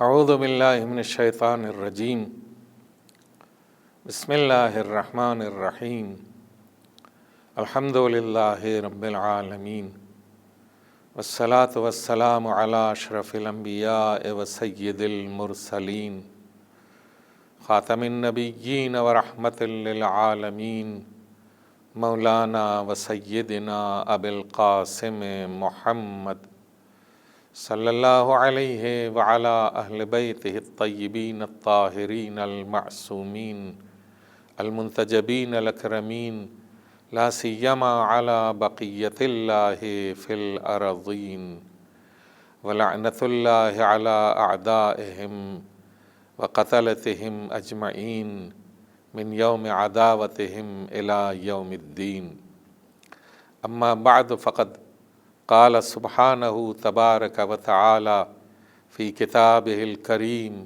اعوذ باللہ من الشیطان الرجیم بسم اللہ الرحمن الرحیم الحمد للہ رب العالمین والصلاة والسلام علی اشرف الانبیاء وسید المرسلین خاتم النبیین ورحمۃ للعالمین مولانا وسیدنا ابی القاسم محمد صلی اللہ علیہ وعلی اہل بیتہ الطیبین الطاہرین المعصومین المنتجبین الاکرمین لا سیما علی بقیت اللہ فی الارضین ولعنۃ اللہ علی اعدائہم وقتلتہم اجمعین من یوم عداوتہم الی یوم الدین اما بعد فقد قال سبحانہ تبارک و تعالی فی کتابہ الکریم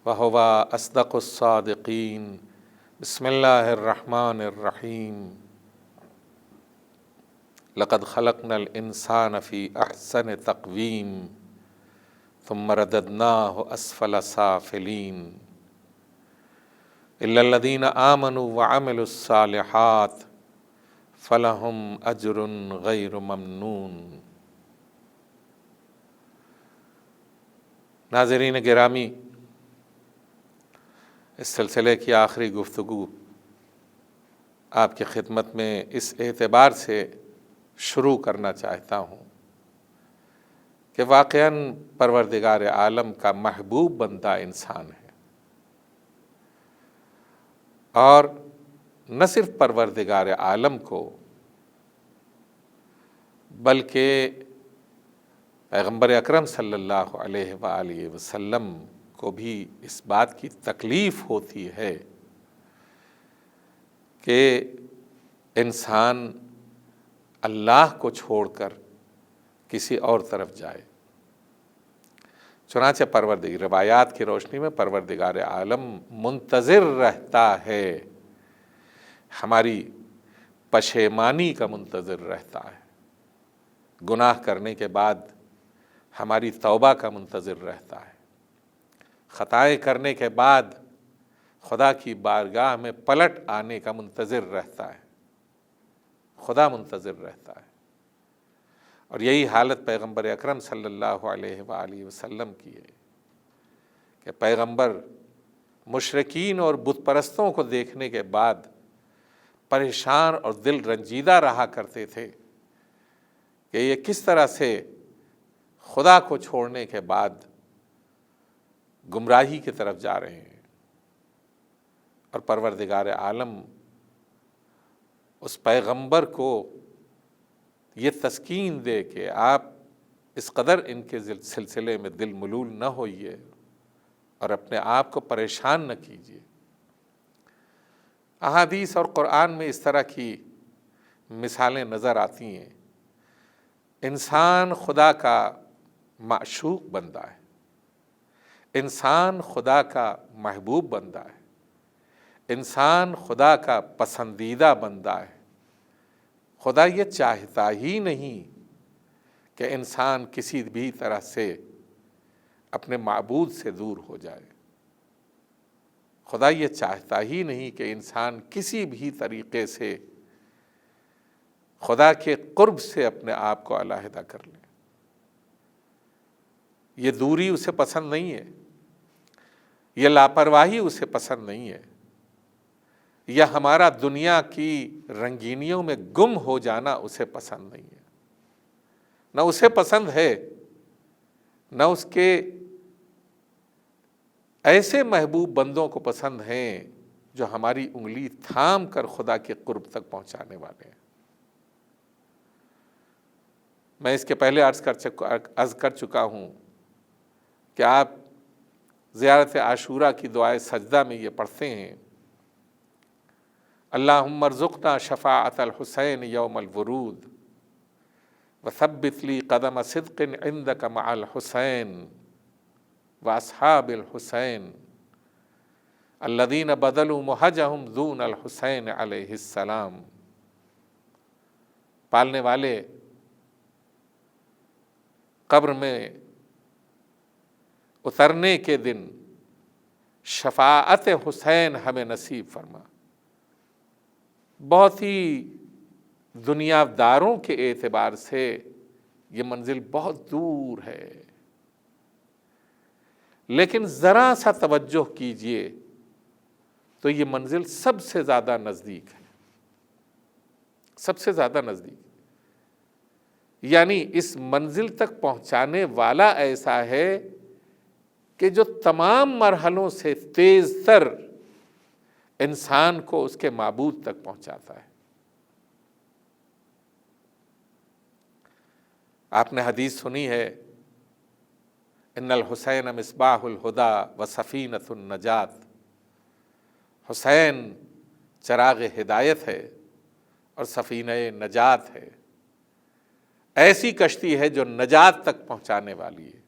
وہو اصدق الصادقین بسم اللہ الرحمن الرحیم لقد خلقنا الانسان فی احسن تقویم ثم رددناہ اسفل سافلین الا الذین آمنوا وعملوا الصالحات فلہم اجر غیر ممنون۔ ناظرین گرامی، اس سلسلے کی آخری گفتگو آپ کی خدمت میں اس اعتبار سے شروع کرنا چاہتا ہوں کہ واقعاً پروردگار عالم کا محبوب بندہ انسان ہے، اور نہ صرف پروردگار عالم کو بلکہ پیغمبر اکرم صلی اللہ علیہ وآلہ وسلم کو بھی اس بات کی تکلیف ہوتی ہے کہ انسان اللہ کو چھوڑ کر کسی اور طرف جائے۔ چنانچہ روایات کی روشنی میں پروردگار عالم منتظر رہتا ہے، ہماری پشیمانی کا منتظر رہتا ہے، گناہ کرنے کے بعد ہماری توبہ کا منتظر رہتا ہے، خطائیں کرنے کے بعد خدا کی بارگاہ میں پلٹ آنے کا منتظر رہتا ہے، خدا منتظر رہتا ہے۔ اور یہی حالت پیغمبر اکرم صلی اللہ علیہ وآلہ وسلم کی ہے کہ پیغمبر مشرکین اور بت پرستوں کو دیکھنے کے بعد پریشان اور دل رنجیدہ رہا کرتے تھے کہ یہ کس طرح سے خدا کو چھوڑنے کے بعد گمراہی کی طرف جا رہے ہیں، اور پروردگار عالم اس پیغمبر کو یہ تسکین دے کہ آپ اس قدر ان کے سلسلے میں دل ملول نہ ہوئیے اور اپنے آپ کو پریشان نہ کیجیے۔ احادیث اور قرآن میں اس طرح کی مثالیں نظر آتی ہیں۔ انسان خدا کا معشوق بندہ ہے، انسان خدا کا محبوب بندہ ہے، انسان خدا کا پسندیدہ بندہ ہے۔ خدا یہ چاہتا ہی نہیں کہ انسان کسی بھی طرح سے اپنے معبود سے دور ہو جائے، خدا یہ چاہتا ہی نہیں کہ انسان کسی بھی طریقے سے خدا کے قرب سے اپنے آپ کو علیحدہ کر لے۔ یہ دوری اسے پسند نہیں ہے، یہ لاپرواہی اسے پسند نہیں ہے، یا ہمارا دنیا کی رنگینیوں میں گم ہو جانا اسے پسند نہیں ہے۔ نہ اسے پسند ہے، نہ اس کے ایسے محبوب بندوں کو پسند ہیں جو ہماری انگلی تھام کر خدا کے قرب تک پہنچانے والے ہیں۔ میں اس کے پہلے عرض کر چکا ہوں کہ آپ زیارت عاشوراء کی دعائے سجدہ میں یہ پڑھتے ہیں، اللہم ارزقنا شفاعت الحسین یوم الورود وثبت لی قدم صدق عندک مع الحسین واصحاب الحسین الذین بدلوا مہجہم دون الحسین علیہ السلام۔ پالنے والے قبر میں اترنے کے دن شفاعت حسین ہمیں نصیب فرما۔ بہت ہی دنیا داروں کے اعتبار سے یہ منزل بہت دور ہے، لیکن ذرا سا توجہ کیجئے تو یہ منزل سب سے زیادہ نزدیک ہے، سب سے زیادہ نزدیک۔ یعنی اس منزل تک پہنچانے والا ایسا ہے کہ جو تمام مرحلوں سے تیز تر انسان کو اس کے معبود تک پہنچاتا ہے۔ آپ نے حدیث سنی ہے، ان الحسین مصباح الہدی و سفینۃ النجات، حسین چراغ ہدایت ہے اور سفینہ نجات ہے، ایسی کشتی ہے جو نجات تک پہنچانے والی ہے۔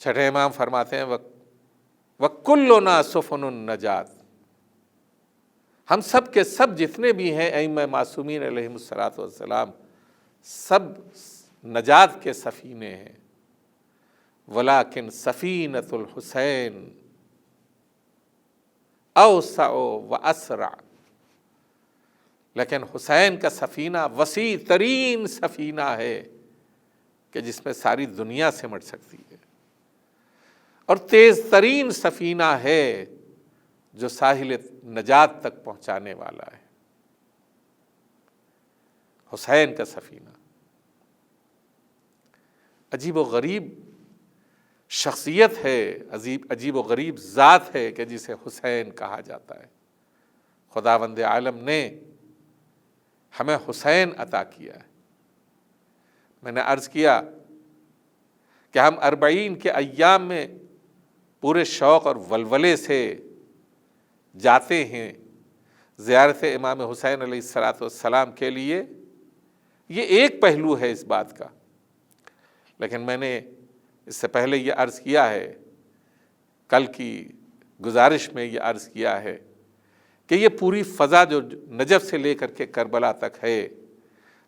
چھٹے امام فرماتے ہیں وَكُلُّنَا سُفُنُ النجات، ہم سب کے سب جتنے بھی ہیں ائمہ معصومین علیہم الصلوۃ والسلام، سب نجات کے سفینے ہیں۔ وَلَكِنْ سَفِينَةُ الْحُسَيْن أَوْسَعُ وَأَسْرَعُ، لیکن حسین کا سفینہ وسیع ترین سفینہ ہے کہ جس میں ساری دنیا سمٹ سکتی ہے، اور تیز ترین سفینہ ہے جو ساحل نجات تک پہنچانے والا ہے، حسین کا سفینہ۔ عجیب و غریب شخصیت ہے، عجیب و غریب ذات ہے کہ جسے حسین کہا جاتا ہے۔ خداوند عالم نے ہمیں حسین عطا کیا ہے۔ میں نے عرض کیا کہ ہم 40 کے ایام میں پورے شوق اور ولولے سے جاتے ہیں زیارت امام حسین علیہ الصلوۃ والسلام کے لیے، یہ ایک پہلو ہے اس بات کا، لیکن میں نے اس سے پہلے یہ عرض کیا ہے، کل کی گزارش میں یہ عرض کیا ہے کہ یہ پوری فضا جو نجف سے لے کر کے کربلا تک ہے،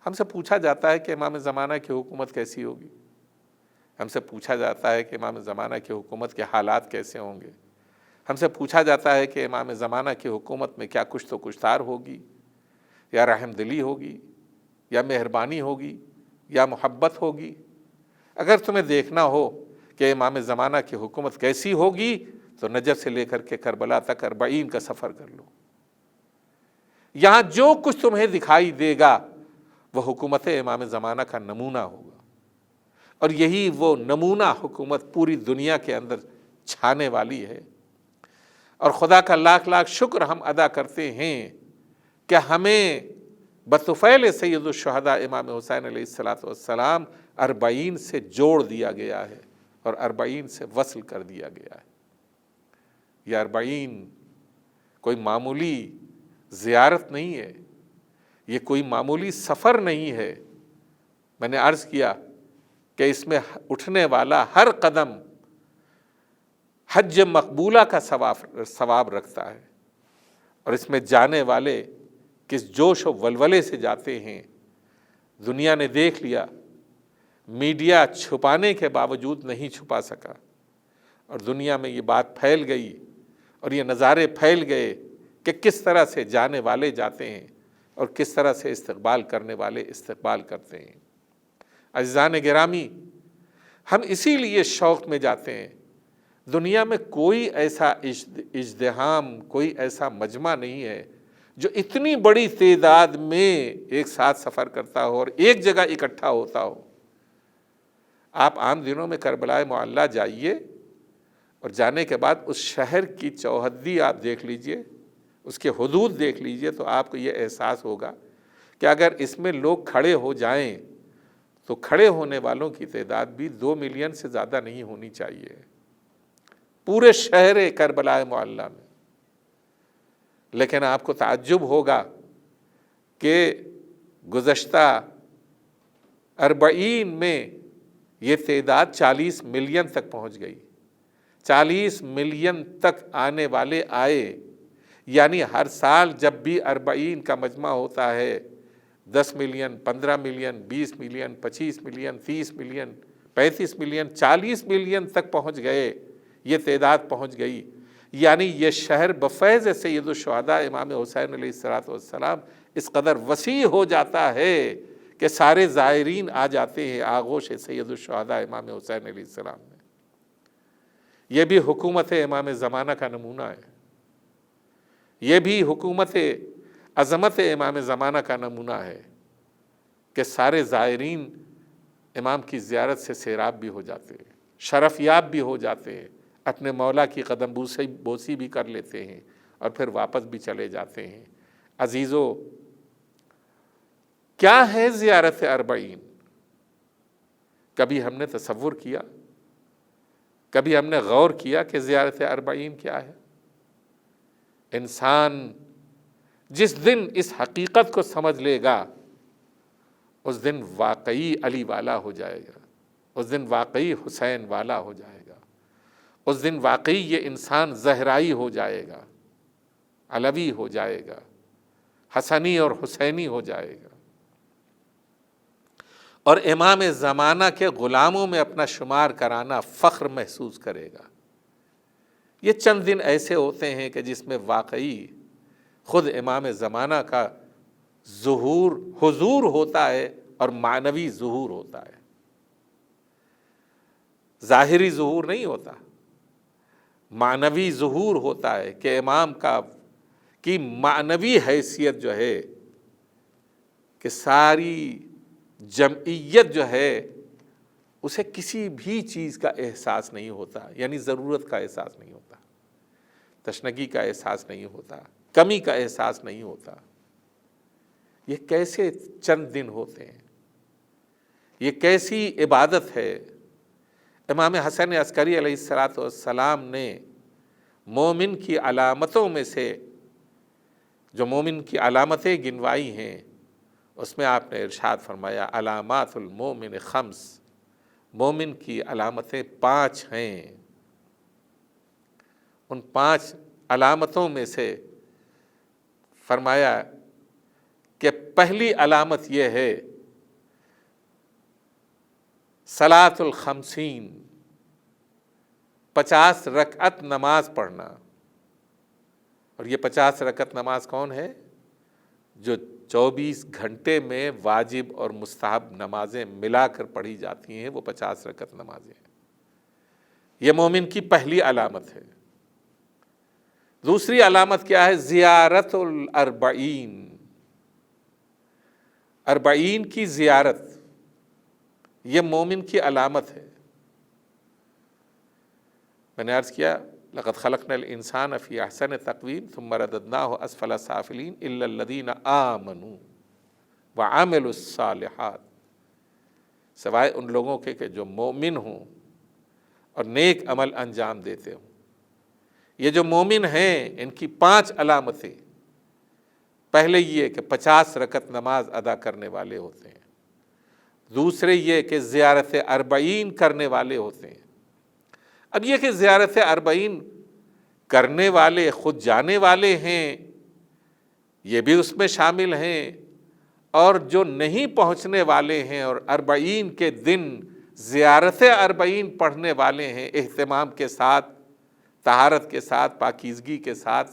ہم سے پوچھا جاتا ہے کہ امام زمانہ کی حکومت کیسی ہوگی، ہم سے پوچھا جاتا ہے کہ امام زمانہ کی حکومت کے حالات کیسے ہوں گے، ہم سے پوچھا جاتا ہے کہ امام زمانہ کی حکومت میں کیا کچھ تو کچھ ہوگی، یا رحم دلی ہوگی، یا مہربانی ہوگی، یا محبت ہوگی۔ اگر تمہیں دیکھنا ہو کہ امام زمانہ کی حکومت کیسی ہوگی تو نجف سے لے کر کے کربلا تک 40 کا سفر کر لو، یہاں جو کچھ تمہیں دکھائی دے گا وہ حکومت امام زمانہ کا نمونہ ہوگا، اور یہی وہ نمونہ حکومت پوری دنیا کے اندر چھانے والی ہے۔ اور خدا کا لاکھ لاکھ شکر ہم ادا کرتے ہیں کہ ہمیں بطفیل سید الشہداء امام حسین علیہ الصلوۃ والسلام 40 سے جوڑ دیا گیا ہے اور 40 سے وصل کر دیا گیا ہے۔ یہ 40 کوئی معمولی زیارت نہیں ہے، یہ کوئی معمولی سفر نہیں ہے۔ میں نے عرض کیا کہ اس میں اٹھنے والا ہر قدم حج مقبولہ کا ثواب رکھتا ہے، اور اس میں جانے والے کس جوش و ولولے سے جاتے ہیں۔ دنیا نے دیکھ لیا، میڈیا چھپانے کے باوجود نہیں چھپا سکا، اور دنیا میں یہ بات پھیل گئی اور یہ نظارے پھیل گئے کہ کس طرح سے جانے والے جاتے ہیں اور کس طرح سے استقبال کرنے والے استقبال کرتے ہیں۔ عزیزان گرامی، ہم اسی لیے شوق میں جاتے ہیں۔ دنیا میں کوئی ایسا اجتماع، کوئی ایسا مجمع نہیں ہے جو اتنی بڑی تعداد میں ایک ساتھ سفر کرتا ہو اور ایک جگہ اکٹھا ہوتا ہو۔ آپ عام دنوں میں کربلا معلیٰ جائیے اور جانے کے بعد اس شہر کی چوہدی آپ دیکھ لیجئے، اس کے حدود دیکھ لیجئے، تو آپ کو یہ احساس ہوگا کہ اگر اس میں لوگ کھڑے ہو جائیں تو کھڑے ہونے والوں کی تعداد بھی 2 ملین سے زیادہ نہیں ہونی چاہیے پورے شہر کربلا معلیٰ میں۔ لیکن آپ کو تعجب ہوگا کہ گزشتہ 40 میں یہ تعداد 40 ملین تک پہنچ گئی۔ 40 ملین تک آنے والے آئے، یعنی ہر سال جب بھی 40 کا مجمع ہوتا ہے 10 million, 15 million, 20 million, 25 million, 30 million 35 million 40 million تک پہنچ گئے، یہ تعداد پہنچ گئی، یعنی یہ شہر بفیض سید الشہداء امام حسین علیہ السلام اس قدر وسیع ہو جاتا ہے کہ سارے زائرین آ جاتے ہیں آغوش سید الشہداء امام حسین علیہ السلام میں۔ یہ بھی حکومت امام زمانہ کا نمونہ ہے، یہ بھی حکومت عظمت امام زمانہ کا نمونہ ہے کہ سارے زائرین امام کی زیارت سے سیراب بھی ہو جاتے ہیں، شرف یاب بھی ہو جاتے ہیں، اپنے مولا کی قدم بوسی بھی کر لیتے ہیں اور پھر واپس بھی چلے جاتے ہیں۔ عزیزو، کیا ہے زیارت اربعین؟ کبھی ہم نے تصور کیا؟ کبھی ہم نے غور کیا کہ زیارت اربعین کیا ہے؟ انسان جس دن اس حقیقت کو سمجھ لے گا اس دن واقعی علی والا ہو جائے گا، اس دن واقعی حسین والا ہو جائے گا، اس دن واقعی یہ انسان زہرائی ہو جائے گا، علوی ہو جائے گا، حسنی اور حسینی ہو جائے گا، اور امام زمانہ کے غلاموں میں اپنا شمار کرانا فخر محسوس کرے گا۔ یہ چند دن ایسے ہوتے ہیں کہ جس میں واقعی خود امام زمانہ کا حضور ہوتا ہے اور معنوی ظہور ہوتا ہے، ظاہری ظہور نہیں ہوتا، معنوی ظہور ہوتا ہے کہ امام کی معنوی حیثیت جو ہے کہ ساری جمعیت جو ہے اسے کسی بھی چیز کا احساس نہیں ہوتا، یعنی ضرورت کا احساس نہیں ہوتا، تشنگی کا احساس نہیں ہوتا، کمی کا احساس نہیں ہوتا۔ یہ کیسے چند دن ہوتے ہیں؟ یہ کیسی عبادت ہے؟ امام حسن عسکری علیہ السلام نے مومن کی علامتوں میں سے جو مومن کی علامتیں گنوائی ہیں اس میں آپ نے ارشاد فرمایا علامات المومن خمس، مومن کی علامتیں 5 ہیں۔ ان 5 علامتوں میں سے فرمایا کہ پہلی علامت یہ ہے صلاۃ الخمسین، 50 رکعت نماز پڑھنا۔ اور یہ 50 رکعت نماز کون ہے؟ جو 24 گھنٹے میں واجب اور مستحب نمازیں ملا کر پڑھی جاتی ہیں وہ 50 رکعت نمازیں ہیں۔ یہ مومن کی پہلی علامت ہے۔ دوسری علامت کیا ہے؟ زیارت الاربعین، 40 کی زیارت، یہ مومن کی علامت ہے۔ میں نے عرض کیا لقد خلقنا الانسان فی احسن تقویم ثم رددناہ اسفل سافلین الا الذین آمنوا وعملوا الصالحات، سوائے ان لوگوں کے کہ جو مومن ہوں اور نیک عمل انجام دیتے ہوں۔ یہ جو مومن ہیں ان کی 5 علامتیں، پہلے یہ کہ 50 رکعت نماز ادا کرنے والے ہوتے ہیں، دوسرے یہ کہ زیارت اربعین کرنے والے ہوتے ہیں۔ اب یہ کہ زیارت اربعین کرنے والے خود جانے والے ہیں یہ بھی اس میں شامل ہیں، اور جو نہیں پہنچنے والے ہیں اور 40 کے دن زیارت اربعین پڑھنے والے ہیں، اہتمام کے ساتھ، طہارت کے ساتھ، پاکیزگی کے ساتھ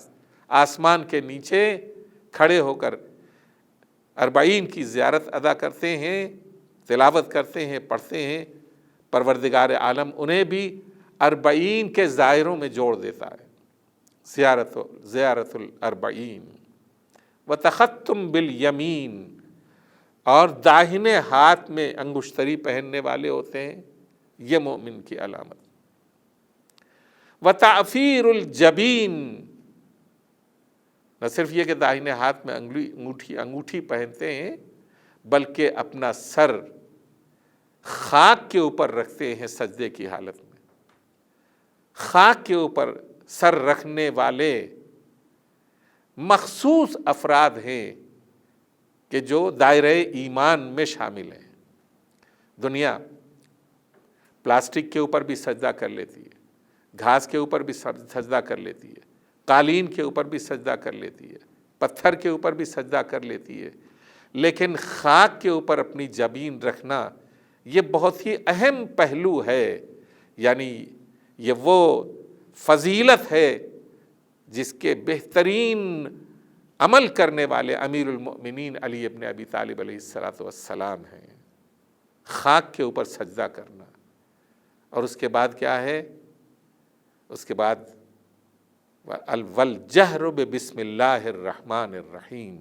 آسمان کے نیچے کھڑے ہو کر 40 کی زیارت ادا کرتے ہیں، تلاوت کرتے ہیں، پڑھتے ہیں، پروردگار عالم انہیں بھی 40 کے زائروں میں جوڑ دیتا ہے۔ زیارت الاربعین وتختم بالیمین، اور داہنے ہاتھ میں انگشتری پہننے والے ہوتے ہیں، یہ مومن کی علامت۔ وتعفیر الجبین، نہ صرف یہ کہ داہنے ہاتھ میں انگوٹھی پہنتے ہیں بلکہ اپنا سر خاک کے اوپر رکھتے ہیں سجدے کی حالت میں۔ خاک کے اوپر سر رکھنے والے مخصوص افراد ہیں کہ جو دائرہ ایمان میں شامل ہیں۔ دنیا پلاسٹک کے اوپر بھی سجدہ کر لیتی ہے، گھاس کے اوپر بھی سجدہ کر لیتی ہے، قالین کے اوپر بھی سجدہ کر لیتی ہے، پتھر کے اوپر بھی سجدہ کر لیتی ہے، لیکن خاک کے اوپر اپنی جبین رکھنا یہ بہت ہی اہم پہلو ہے، یعنی یہ وہ فضیلت ہے جس کے بہترین عمل کرنے والے امیر المؤمنین علی ابن ابی طالب علیہ السلام ہیں، خاک کے اوپر سجدہ کرنا۔ اور اس کے بعد کیا ہے؟ اس کے بعد والجہر بسم اللہ الرحمن الرحیم۔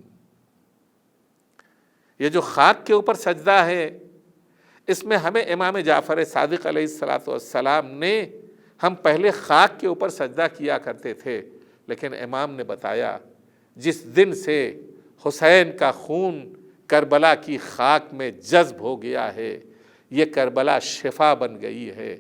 یہ جو خاک کے اوپر سجدہ ہے، اس میں ہمیں امام جعفر صادق علیہ السلام نے، ہم پہلے خاک کے اوپر سجدہ کیا کرتے تھے، لیکن امام نے بتایا جس دن سے حسین کا خون کربلا کی خاک میں جذب ہو گیا ہے، یہ کربلا شفا بن گئی ہے،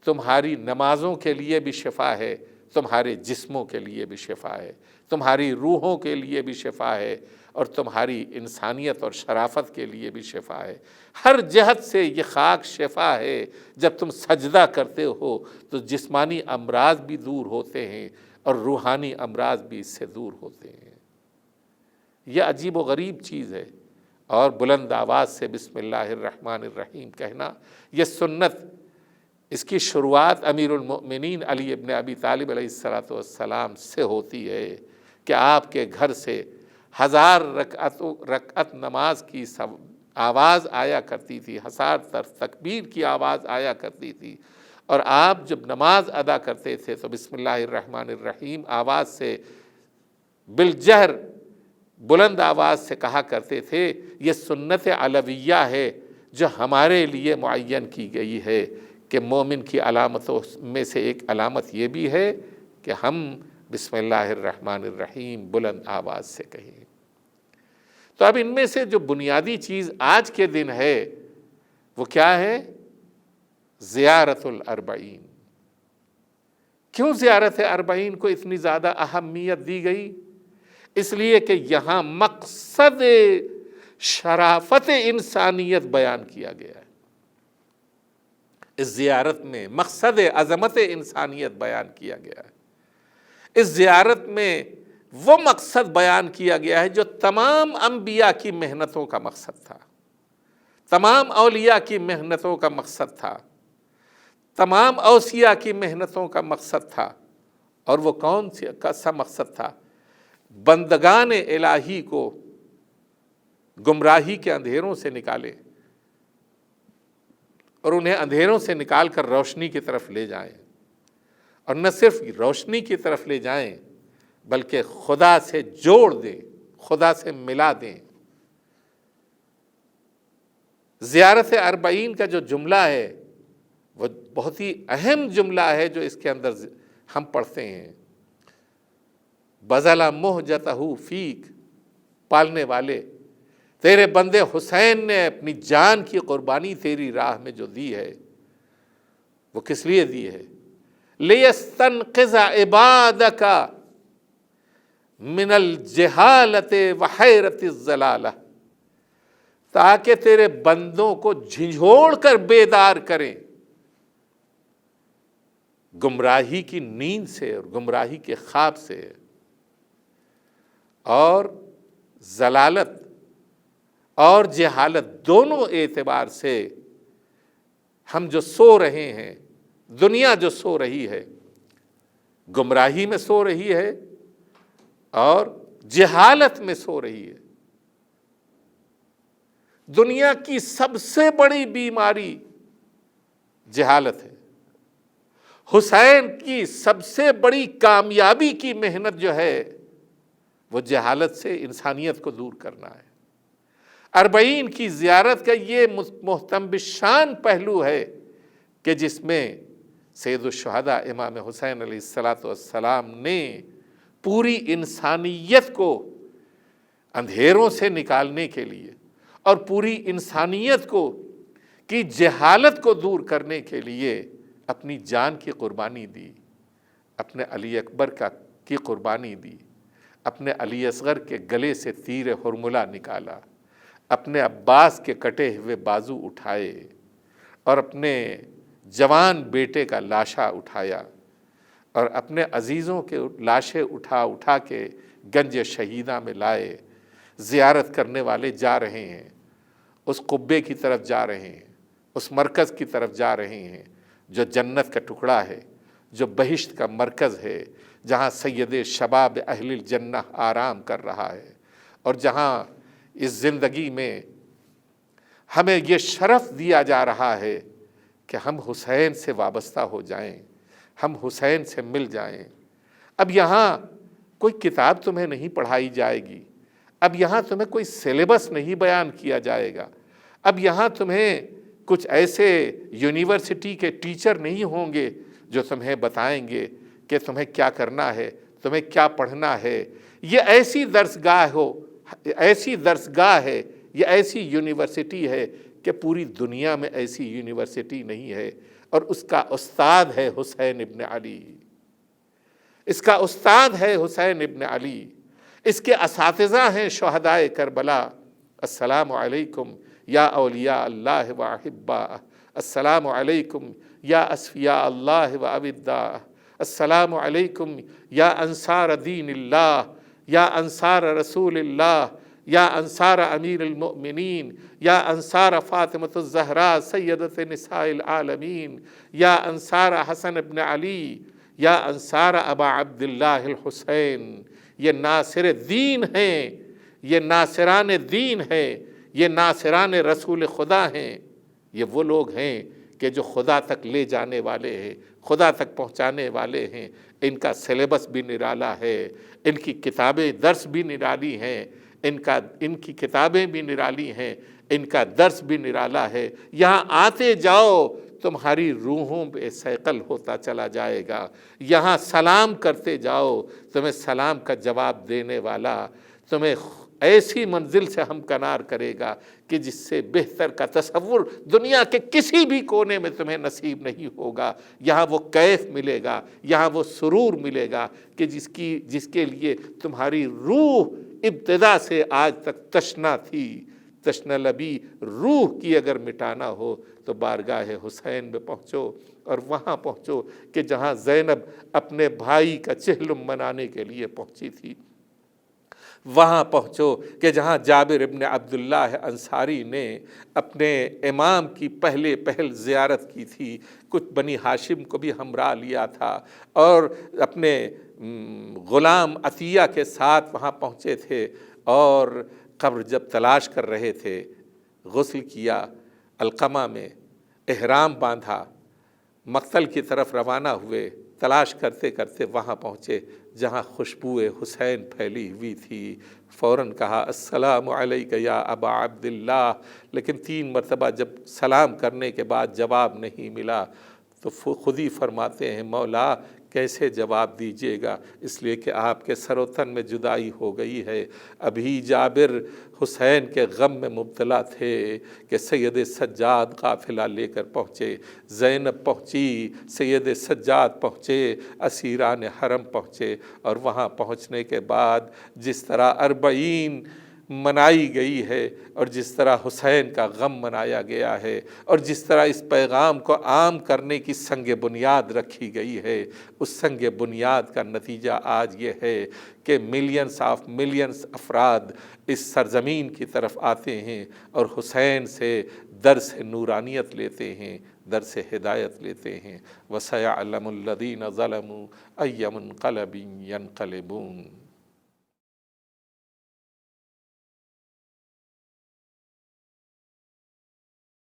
تمہاری نمازوں کے لیے بھی شفا ہے، تمہارے جسموں کے لیے بھی شفا ہے، تمہاری روحوں کے لیے بھی شفا ہے، اور تمہاری انسانیت اور شرافت کے لیے بھی شفا ہے۔ ہر جہت سے یہ خاک شفا ہے۔ جب تم سجدہ کرتے ہو تو جسمانی امراض بھی دور ہوتے ہیں اور روحانی امراض بھی اس سے دور ہوتے ہیں۔ یہ عجیب و غریب چیز ہے، اور بلند آواز سے بسم اللہ الرحمن الرحیم کہنا، یہ سنت، اس کی شروعات امیر المؤمنین علی ابن ابی طالب علیہ السلام سے ہوتی ہے کہ آپ کے گھر سے 1000 رکعت نماز کی آواز آیا کرتی تھی، 1000 تکبیر کی آواز آیا کرتی تھی، اور آپ جب نماز ادا کرتے تھے تو بسم اللہ الرحمن الرحیم آواز سے بالجہر بلند آواز سے کہا کرتے تھے۔ یہ سنت علویہ ہے جو ہمارے لیے معین کی گئی ہے کہ مومن کی علامتوں میں سے ایک علامت یہ بھی ہے کہ ہم بسم اللہ الرحمن الرحیم بلند آواز سے کہیں۔ تو اب ان میں سے جو بنیادی چیز آج کے دن ہے وہ کیا ہے؟ زیارت الاربعین۔ کیوں زیارت اربعین کو اتنی زیادہ اہمیت دی گئی؟ اس لیے کہ یہاں مقصد شرافت انسانیت بیان کیا گیا ہے۔ اس زیارت میں مقصد عظمت انسانیت بیان کیا گیا ہے۔ اس زیارت میں وہ مقصد بیان کیا گیا ہے جو تمام انبیاء کی محنتوں کا مقصد تھا، تمام اولیاء کی محنتوں کا مقصد تھا، تمام اوصیاء کی محنتوں کا مقصد تھا۔ اور وہ کون سا مقصد تھا؟ بندگان الہی کو گمراہی کے اندھیروں سے نکالے اور انہیں اندھیروں سے نکال کر روشنی کی طرف لے جائیں، اور نہ صرف روشنی کی طرف لے جائیں بلکہ خدا سے جوڑ دیں، خدا سے ملا دیں۔ زیارت اربعین کا جو جملہ ہے وہ بہت ہی اہم جملہ ہے جو اس کے اندر ہم پڑھتے ہیں۔ بذل مہجتہ فیک، پالنے والے تیرے بندے حسین نے اپنی جان کی قربانی تیری راہ میں جو دی ہے وہ کس لیے دی ہے؟ لیستنقذ عبادک من الجہالۃ وحیرۃ الضلالہ، تاکہ تیرے بندوں کو جھنجھوڑ کر بیدار کریں گمراہی کی نیند سے اور گمراہی کے خواب سے، اور ضلالت اور جہالت دونوں اعتبار سے ہم جو سو رہے ہیں، دنیا جو سو رہی ہے، گمراہی میں سو رہی ہے اور جہالت میں سو رہی ہے۔ دنیا کی سب سے بڑی بیماری جہالت ہے۔ حسین کی سب سے بڑی کامیابی کی محنت جو ہے وہ جہالت سے انسانیت کو دور کرنا ہے۔ اربعین کی زیارت کا یہ محتم بالشان پہلو ہے کہ جس میں سید الشہداء امام حسین علیہ السلام نے پوری انسانیت کو اندھیروں سے نکالنے کے لیے اور پوری انسانیت کو کی جہالت کو دور کرنے کے لیے اپنی جان کی قربانی دی، اپنے علی اکبر کی قربانی دی، اپنے علی اصغر کے گلے سے تیر حرملہ نکالا، اپنے عباس کے کٹے ہوئے بازو اٹھائے اور اپنے جوان بیٹے کا لاشا اٹھایا، اور اپنے عزیزوں کے لاشیں اٹھا کے گنج شہیدہ میں لائے۔ زیارت کرنے والے جا رہے ہیں، اس قبے کی طرف جا رہے ہیں، اس مرکز کی طرف جا رہے ہیں جو جنت کا ٹکڑا ہے، جو بہشت کا مرکز ہے، جہاں سید شباب اہل الجنہ آرام کر رہا ہے، اور جہاں اس زندگی میں ہمیں یہ شرف دیا جا رہا ہے کہ ہم حسین سے وابستہ ہو جائیں، ہم حسین سے مل جائیں۔ اب یہاں کوئی کتاب تمہیں نہیں پڑھائی جائے گی، اب یہاں تمہیں کوئی سلیبس نہیں بیان کیا جائے گا، اب یہاں تمہیں کچھ ایسے یونیورسٹی کے ٹیچر نہیں ہوں گے جو تمہیں بتائیں گے کہ تمہیں کیا کرنا ہے، تمہیں کیا پڑھنا ہے۔ یہ ایسی درسگاہ ہے، یہ ایسی یونیورسٹی ہے کہ پوری دنیا میں ایسی یونیورسٹی نہیں ہے، اور اس کا استاد ہے حسین ابن علی، اس کا استاد ہے حسین ابن علی، اس کے اساتذہ ہیں شہدائے کربلا۔ السلام علیکم یا اولیاء اللہ و احباء، السلام علیکم یا اصفیاء اللہ و اوداء، السلام علیکم یا انصار دین اللہ، یا انصار رسول اللہ، یا انصار امیر المؤمنین، یا انصار فاطمۃ الزہراء سیدۃ نساء العالمین، یا انصار حسن ابن علی، یا انصار ابا عبداللہ الحسین۔ یہ ناصر دین ہیں، یہ ناصران دین ہیں، یہ ناصران رسول خدا ہیں۔ یہ وہ لوگ ہیں کہ جو خدا تک لے جانے والے ہیں، خدا تک پہنچانے والے ہیں۔ ان کا سلیبس بھی نرالا ہے، ان کی کتابیں درس بھی نرالی ہیں، ان کی کتابیں بھی نرالی ہیں، ان کا درس بھی نرالا ہے۔ یہاں آتے جاؤ، تمہاری روحوں پہ ثقل ہوتا چلا جائے گا۔ یہاں سلام کرتے جاؤ، تمہیں سلام کا جواب دینے والا تمہیں ایسی منزل سے ہمکنار کرے گا کہ جس سے بہتر کا تصور دنیا کے کسی بھی کونے میں تمہیں نصیب نہیں ہوگا۔ یہاں وہ کیف ملے گا، یہاں وہ سرور ملے گا کہ جس کے لیے تمہاری روح ابتدا سے آج تک تشنا تھی۔ تشنا لبی روح کی اگر مٹانا ہو تو بارگاہ حسین میں پہنچو، اور وہاں پہنچو کہ جہاں زینب اپنے بھائی کا چہلم منانے کے لیے پہنچی تھی، وہاں پہنچو کہ جہاں جابر ابن عبداللہ انصاری نے اپنے امام کی پہل زیارت کی تھی، کچھ بنی ہاشم کو بھی ہمراہ لیا تھا، اور اپنے غلام عطیہ کے ساتھ وہاں پہنچے تھے، اور قبر جب تلاش کر رہے تھے، غسل کیا، القمہ میں احرام باندھا، مقتل کی طرف روانہ ہوئے، تلاش کرتے کرتے وہاں پہنچے جہاں خوشبو حسین پھیلی ہوئی تھی۔ فوراً کہا السلام علیک یا ابا عبداللہ، لیکن 3 مرتبہ جب سلام کرنے کے بعد جواب نہیں ملا تو خود ہی فرماتے ہیں مولا کیسے جواب دیجیے گا، اس لیے کہ آپ کے سر و تن میں جدائی ہو گئی ہے۔ ابھی جابر حسین کے غم میں مبتلا تھے کہ سید سجاد قافلہ لے کر پہنچے، زینب پہنچی، سید سجاد پہنچے، اسیران حرم پہنچے، اور وہاں پہنچنے کے بعد جس طرح 40 منائی گئی ہے، اور جس طرح حسین کا غم منایا گیا ہے، اور جس طرح اس پیغام کو عام کرنے کی سنگ بنیاد رکھی گئی ہے، اس سنگ بنیاد کا نتیجہ آج یہ ہے کہ ملینز افراد اس سرزمین کی طرف آتے ہیں اور حسین سے درس نورانیت لیتے ہیں، درس ہدایت لیتے ہیں۔ وَسَيَعْلَمُ الَّذِينَ ظَلَمُوا أَيَّ مُنقَلَبٍ يَنقَلِبُونَ۔